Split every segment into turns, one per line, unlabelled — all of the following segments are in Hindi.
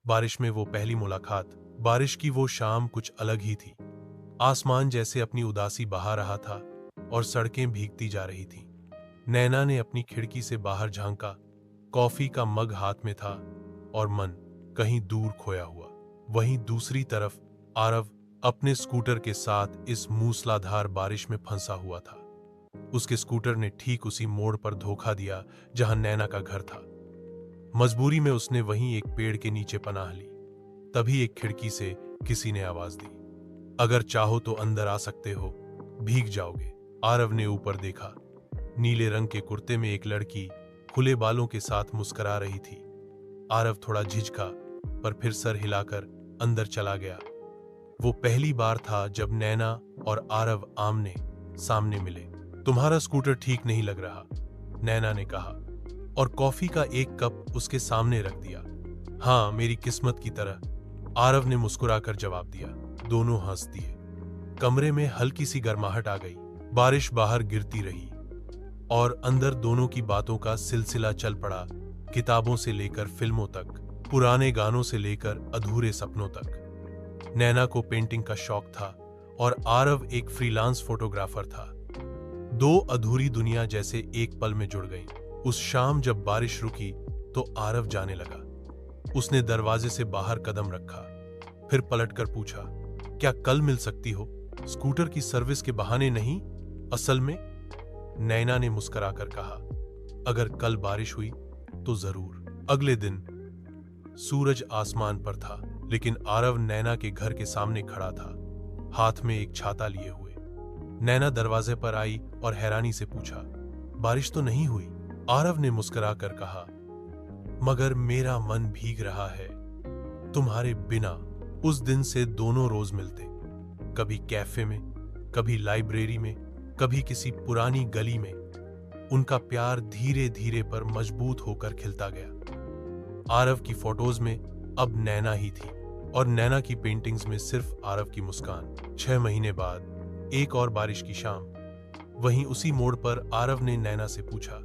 बारिश में वो पहली मुलाकात, बारिश की वो शाम कुछ अलग ही थी। आसमान जैसे अपनी उदासी बहा रहा था और सड़कें भीगती जा रही थीं। नैना ने अपनी खिड़की से बाहर झांका। कॉफी का मग हाथ में था और मन कहीं दूर खोया हुआ। वहीं दूसरी तरफ आरव अपने स्कूटर के साथ इस मूसलाधार बारिश में फंसा हुआ था। उसके स्कूटर ने ठीक उसी मोड़ पर धोखा दिया जहां नैना का घर था। मजबूरी में उसने वहीं एक पेड़ के नीचे पनाह ली। तभी एक खिड़की से किसी ने आवाज दी, अगर चाहो तो अंदर आ सकते हो, भीग जाओगे। आरव ने ऊपर देखा। नीले रंग के कुर्ते में एक लड़की खुले बालों के साथ मुस्कुरा रही थी। आरव थोड़ा झिझका, पर फिर सर हिलाकर अंदर चला गया। वो पहली बार था जब नैना और आरव आमने सामने मिले। तुम्हारा स्कूटर ठीक नहीं लग रहा, नैना ने कहा और कॉफी का एक कप उसके सामने रख दिया। हाँ, मेरी किस्मत की तरह, आरव ने मुस्कुराकर जवाब दिया। दोनों हंस दिए। कमरे में हल्की सी गर्माहट आ गई। बारिश बाहर गिरती रही और अंदर दोनों की बातों का सिलसिला चल पड़ा। किताबों से लेकर फिल्मों तक, पुराने गानों से लेकर अधूरे सपनों तक। नैना को पेंटिंग का शौक था और आरव एक फ्रीलांस फोटोग्राफर था। दो अधूरी दुनिया जैसे एक पल में जुड़ गईं। उस शाम जब बारिश रुकी तो आरव जाने लगा। उसने दरवाजे से बाहर कदम रखा, फिर पलटकर पूछा, क्या कल मिल सकती हो? स्कूटर की सर्विस के बहाने नहीं, असल में? नैना ने मुस्कुराकर कहा, अगर कल बारिश हुई तो जरूर। अगले दिन सूरज आसमान पर था, लेकिन आरव नैना के घर के सामने खड़ा था, हाथ में एक छाता लिए हुए। नैना दरवाजे पर आई और हैरानी से पूछा, बारिश तो नहीं हुई? आरव ने मुस्कुराकर कहा, मगर मेरा मन भीग रहा है तुम्हारे बिना। उस दिन से दोनों रोज मिलते, कभी कैफे में, कभी लाइब्रेरी में, कभी किसी पुरानी गली में। उनका प्यार धीरे धीरे पर मजबूत होकर खिलता गया। आरव की फोटोज में अब नैना ही थी और नैना की पेंटिंग्स में सिर्फ आरव की मुस्कान। 6 महीने बाद एक और बारिश की शाम, वहीं उसी मोड़ पर आरव ने नैना से पूछा,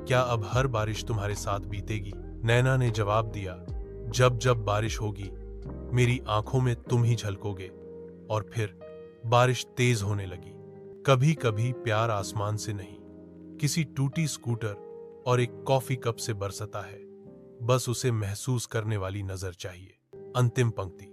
क्या अब हर बारिश तुम्हारे साथ बीतेगी? नैना ने जवाब दिया, जब जब बारिश होगी मेरी आंखों में तुम ही झलकोगे। और फिर बारिश तेज होने लगी। कभी कभी प्यार आसमान से नहीं, किसी टूटी स्कूटर और एक कॉफी कप से बरसता है। बस उसे महसूस करने वाली नजर चाहिए। अंतिम पंक्ति।